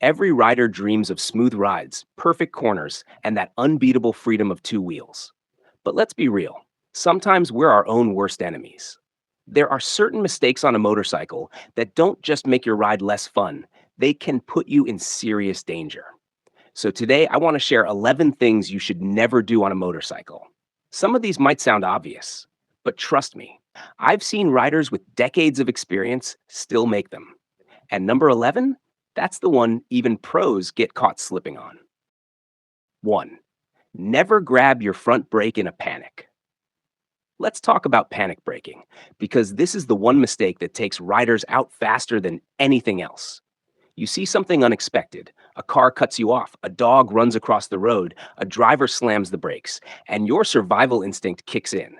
Every rider dreams of smooth rides, perfect corners, and that unbeatable freedom of two wheels. But let's be real, sometimes we're our own worst enemies. There are certain mistakes on a motorcycle that don't just make your ride less fun, they can put you in serious danger. So today, I want to share 11 things you should never do on a motorcycle. Some of these might sound obvious, but trust me, I've seen riders with decades of experience still make them. And number 11, that's the one even pros get caught slipping on. 1. Never grab your front brake in a panic. Let's talk about panic braking, because this is the one mistake that takes riders out faster than anything else. You see something unexpected. A car cuts you off, a dog runs across the road, a driver slams the brakes, and your survival instinct kicks in.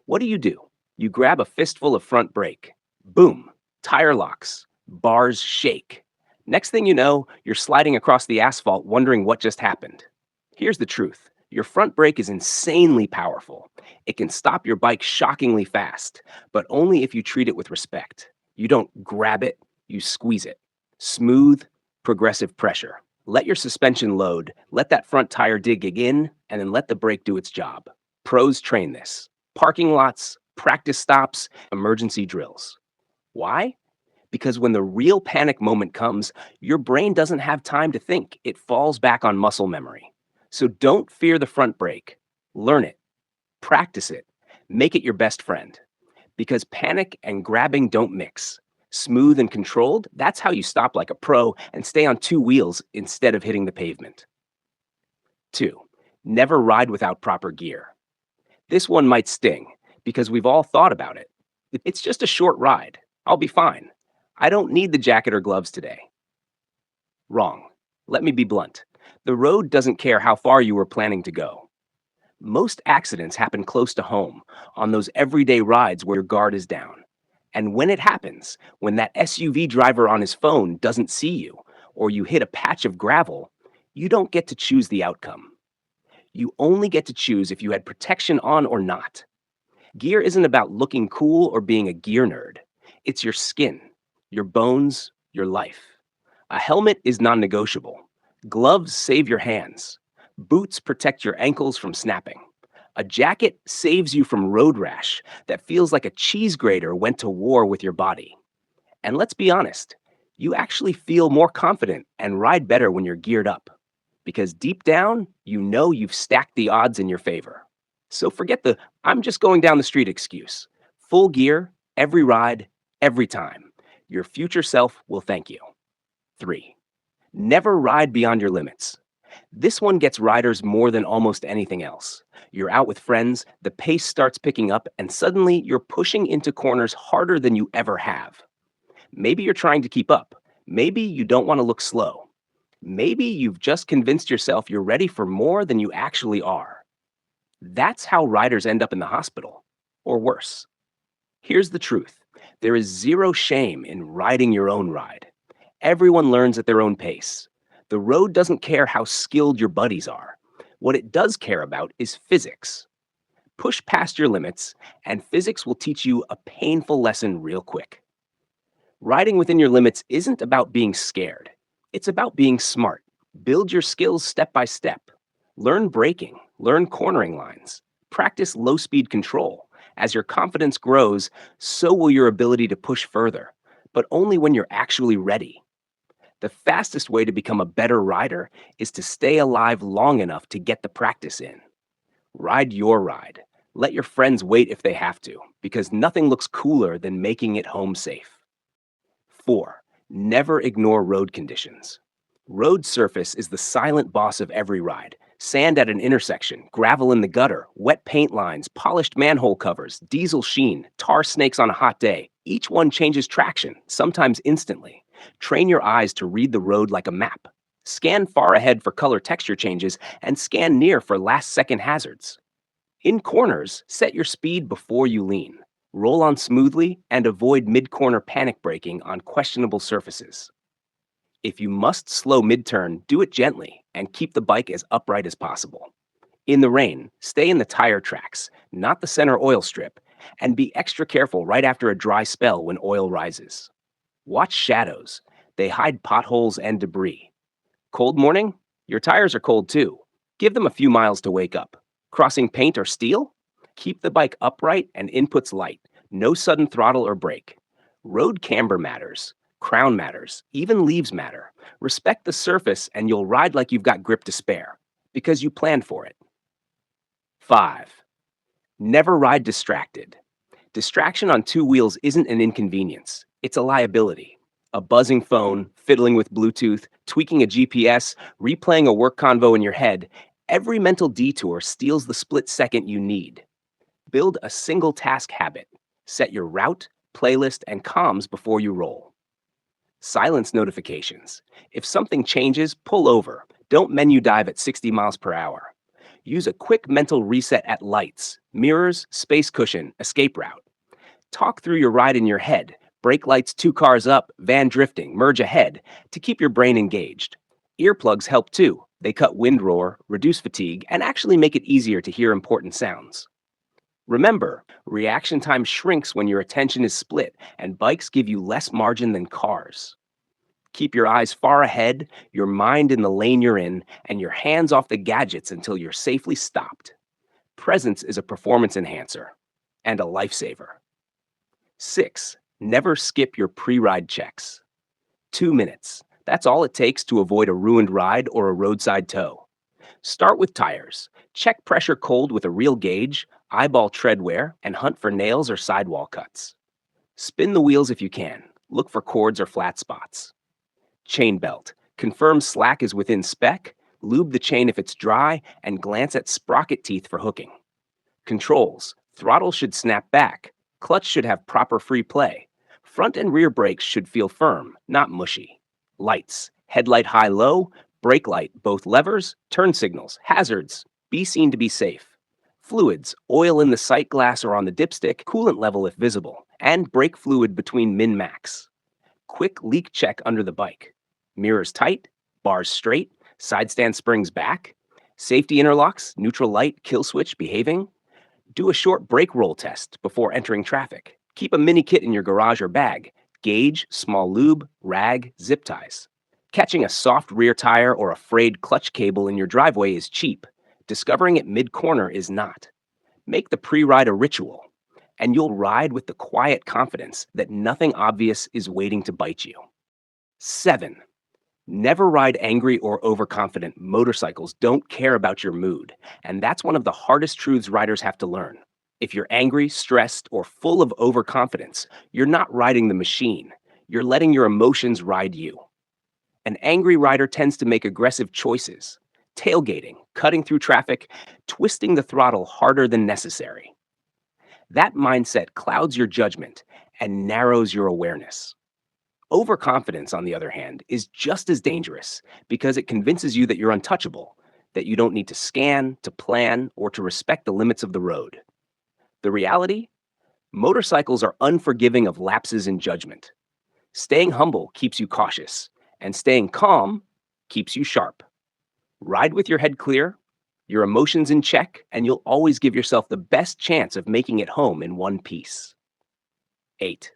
What do? You grab a fistful of front brake. Boom, tire locks, bars shake. Next thing you know, you're sliding across the asphalt wondering what just happened. Here's the truth. Your front brake is insanely powerful. It can stop your bike shockingly fast, but only if you treat it with respect. You don't grab it, you squeeze it. Smooth, progressive pressure. Let your suspension load, let that front tire dig in, and then let the brake do its job. Pros train this. Parking lots, practice stops, emergency drills. Why? Because when the real panic moment comes, your brain doesn't have time to think. It falls back on muscle memory. So don't fear the front brake. Learn it. Practice it. Make it your best friend. Because panic and grabbing don't mix. Smooth and controlled, that's how you stop like a pro and stay on two wheels instead of hitting the pavement. 2. Never ride without proper gear. This one might sting because we've all thought about it. It's just a short ride. I'll be fine. I don't need the jacket or gloves today. Wrong. Let me be blunt. The road doesn't care how far you were planning to go. Most accidents happen close to home, on those everyday rides where your guard is down. And when it happens, when that SUV driver on his phone doesn't see you, or you hit a patch of gravel, you don't get to choose the outcome. You only get to choose if you had protection on or not. Gear isn't about looking cool or being a gear nerd. It's your skin, your bones, your life. A helmet is non-negotiable. Gloves save your hands. Boots protect your ankles from snapping. A jacket saves you from road rash that feels like a cheese grater went to war with your body. And let's be honest, you actually feel more confident and ride better when you're geared up. Because deep down, you know you've stacked the odds in your favor. So forget the "I'm just going down the street" excuse. Full gear, every ride, every time. Your future self will thank you. 3. Never ride beyond your limits. This one gets riders more than almost anything else. You're out with friends, the pace starts picking up, and suddenly you're pushing into corners harder than you ever have. Maybe you're trying to keep up. Maybe you don't want to look slow. Maybe you've just convinced yourself you're ready for more than you actually are. That's how riders end up in the hospital, or worse. Here's the truth. There is zero shame in riding your own ride. Everyone learns at their own pace. The road doesn't care how skilled your buddies are. What it does care about is physics. Push past your limits, and physics will teach you a painful lesson real quick. Riding within your limits isn't about being scared. It's about being smart. Build your skills step by step. Learn braking, learn cornering lines, practice low-speed control. As your confidence grows, so will your ability to push further, but only when you're actually ready. The fastest way to become a better rider is to stay alive long enough to get the practice in. Ride your ride. Let your friends wait if they have to, because nothing looks cooler than making it home safe. 4. Never ignore road conditions. Road surface is the silent boss of every ride. Sand at an intersection, gravel in the gutter, wet paint lines, polished manhole covers, diesel sheen, tar snakes on a hot day. Each one changes traction, sometimes instantly. Train your eyes to read the road like a map. Scan far ahead for color texture changes and scan near for last-second hazards. In corners, set your speed before you lean. Roll on smoothly and avoid mid-corner panic braking on questionable surfaces. If you must slow mid-turn, do it gently and keep the bike as upright as possible. In the rain, stay in the tire tracks, not the center oil strip, and be extra careful right after a dry spell when oil rises. Watch shadows. They hide potholes and debris. Cold morning? Your tires are cold too. Give them a few miles to wake up. Crossing paint or steel? Keep the bike upright and inputs light. No sudden throttle or brake. Road camber matters. Crown matters. Even leaves matter. Respect the surface and you'll ride like you've got grip to spare because you planned for it. 5. Never ride distracted. Distraction on two wheels isn't an inconvenience, it's a liability. A buzzing phone, fiddling with Bluetooth, tweaking a GPS, replaying a work convo in your head, every mental detour steals the split second you need. Build a single task habit. Set your route, playlist, and comms before you roll. Silence notifications. If something changes, pull over. Don't menu dive at 60 miles per hour. Use a quick mental reset at lights, mirrors, space cushion, escape route. Talk through your ride in your head. Brake lights 2 cars up, van drifting, merge ahead to keep your brain engaged. Earplugs help too. They cut wind roar, reduce fatigue, and actually make it easier to hear important sounds. Remember, reaction time shrinks when your attention is split, and bikes give you less margin than cars. Keep your eyes far ahead, your mind in the lane you're in, and your hands off the gadgets until you're safely stopped. Presence is a performance enhancer and a lifesaver. 6. Never skip your pre-ride checks. 2 minutes. That's all it takes to avoid a ruined ride or a roadside tow. Start with tires. Check pressure cold with a real gauge, eyeball tread wear, and hunt for nails or sidewall cuts. Spin the wheels if you can. Look for cords or flat spots. Chain belt. Confirm slack is within spec, lube the chain if it's dry, and glance at sprocket teeth for hooking. Controls. Throttle should snap back. Clutch should have proper free play. Front and rear brakes should feel firm, not mushy. Lights. Headlight high-low, brake light, both levers, turn signals, hazards. Be seen to be safe. Fluids. Oil in the sight glass or on the dipstick, coolant level if visible, and brake fluid between min-max. Quick leak check under the bike. Mirrors tight, bars straight, side stand springs back, safety interlocks, neutral light, kill switch behaving. Do a short brake roll test before entering traffic. Keep a mini kit in your garage or bag. Gauge, small lube, rag, zip ties. Catching a soft rear tire or a frayed clutch cable in your driveway is cheap. Discovering it mid-corner is not. Make the pre-ride a ritual, and you'll ride with the quiet confidence that nothing obvious is waiting to bite you. 7. Never ride angry or overconfident. Motorcycles don't care about your mood, and that's one of the hardest truths riders have to learn. If you're angry, stressed, or full of overconfidence, you're not riding the machine. You're letting your emotions ride you. An angry rider tends to make aggressive choices, tailgating, cutting through traffic, twisting the throttle harder than necessary. That mindset clouds your judgment and narrows your awareness. Overconfidence, on the other hand, is just as dangerous because it convinces you that you're untouchable, that you don't need to scan, to plan, or to respect the limits of the road. The reality? Motorcycles are unforgiving of lapses in judgment. Staying humble keeps you cautious, and staying calm keeps you sharp. Ride with your head clear, your emotions in check, and you'll always give yourself the best chance of making it home in one piece. 8.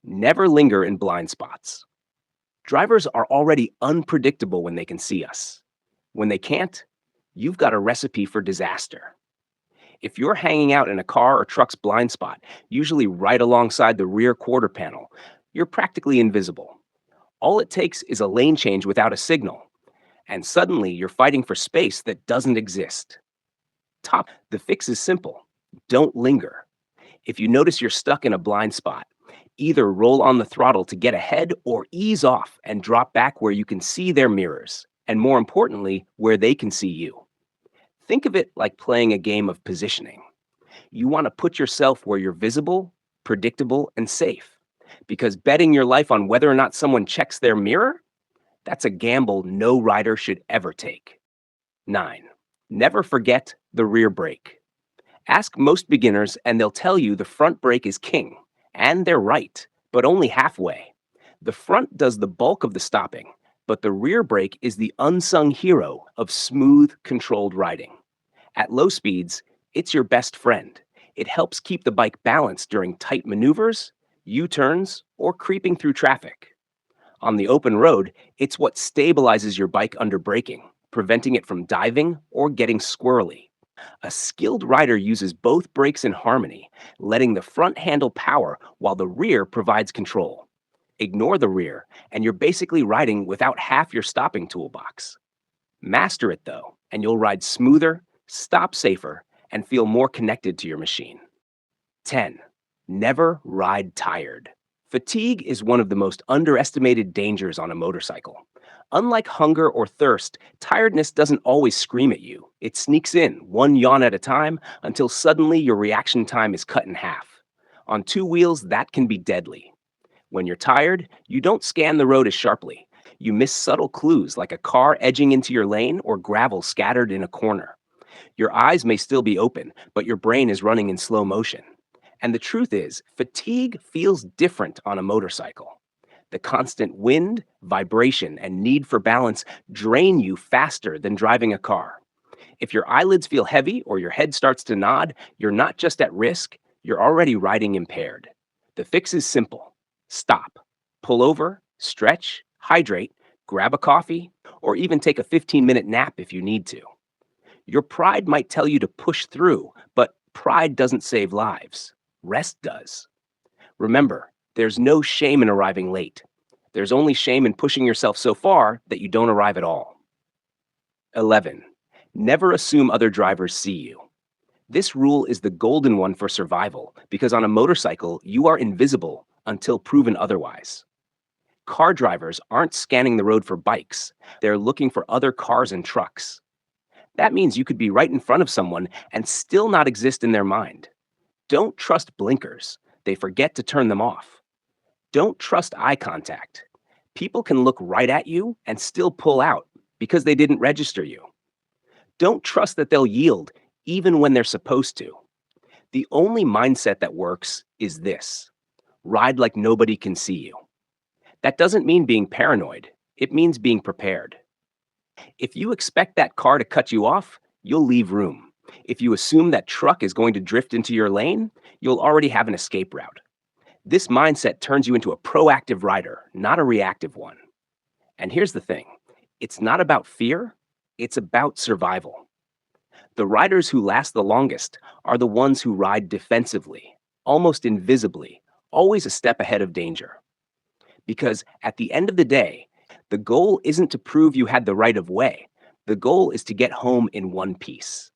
Never linger in blind spots. Drivers are already unpredictable when they can see us. When they can't, you've got a recipe for disaster. If you're hanging out in a car or truck's blind spot, usually right alongside the rear quarter panel, you're practically invisible. All it takes is a lane change without a signal, and suddenly you're fighting for space that doesn't exist. The fix is simple. Don't linger. If you notice you're stuck in a blind spot, either roll on the throttle to get ahead or ease off and drop back where you can see their mirrors, and more importantly, where they can see you. Think of it like playing a game of positioning. You want to put yourself where you're visible, predictable, and safe. Because betting your life on whether or not someone checks their mirror, that's a gamble no rider should ever take. 9. Never forget the rear brake. Ask most beginners and they'll tell you the front brake is king. And they're right, but only halfway. The front does the bulk of the stopping, but the rear brake is the unsung hero of smooth, controlled riding. At low speeds, it's your best friend. It helps keep the bike balanced during tight maneuvers, U-turns, or creeping through traffic. On the open road, it's what stabilizes your bike under braking, preventing it from diving or getting squirrely. A skilled rider uses both brakes in harmony, letting the front handle power while the rear provides control. Ignore the rear, and you're basically riding without half your stopping toolbox. Master it though, and you'll ride smoother, stop safer, and feel more connected to your machine. 10. Never ride tired. Fatigue is one of the most underestimated dangers on a motorcycle. Unlike hunger or thirst, tiredness doesn't always scream at you. It sneaks in, one yawn at a time, until suddenly your reaction time is cut in half. On two wheels, that can be deadly. When you're tired, you don't scan the road as sharply. You miss subtle clues like a car edging into your lane or gravel scattered in a corner. Your eyes may still be open, but your brain is running in slow motion. And the truth is, fatigue feels different on a motorcycle. The constant wind, vibration, and need for balance drain you faster than driving a car. If your eyelids feel heavy or your head starts to nod, you're not just at risk, you're already riding impaired. The fix is simple: stop, pull over, stretch, hydrate, grab a coffee, or even take a 15-minute nap if you need to. Your pride might tell you to push through, but pride doesn't save lives. Rest does. Remember, there's no shame in arriving late. There's only shame in pushing yourself so far that you don't arrive at all. 11. Never assume other drivers see you. This rule is the golden one for survival because on a motorcycle, you are invisible until proven otherwise. Car drivers aren't scanning the road for bikes, they're looking for other cars and trucks. That means you could be right in front of someone and still not exist in their mind. Don't trust blinkers, they forget to turn them off. Don't trust eye contact. People can look right at you and still pull out because they didn't register you. Don't trust that they'll yield even when they're supposed to. The only mindset that works is this: ride like nobody can see you. That doesn't mean being paranoid, it means being prepared. If you expect that car to cut you off, you'll leave room. If you assume that truck is going to drift into your lane, you'll already have an escape route. This mindset turns you into a proactive rider, not a reactive one. And here's the thing: it's not about fear, it's about survival. The riders who last the longest are the ones who ride defensively, almost invisibly, always a step ahead of danger. Because at the end of the day, the goal isn't to prove you had the right of way. The goal is to get home in one piece.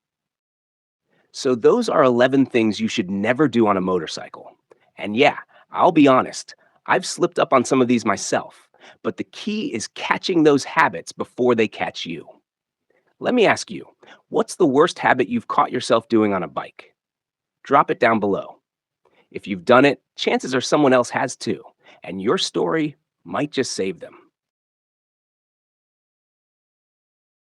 So those are 11 things you should never do on a motorcycle. And yeah, I'll be honest, I've slipped up on some of these myself, but the key is catching those habits before they catch you. Let me ask you, what's the worst habit you've caught yourself doing on a bike? Drop it down below. If you've done it, chances are someone else has too, and your story might just save them.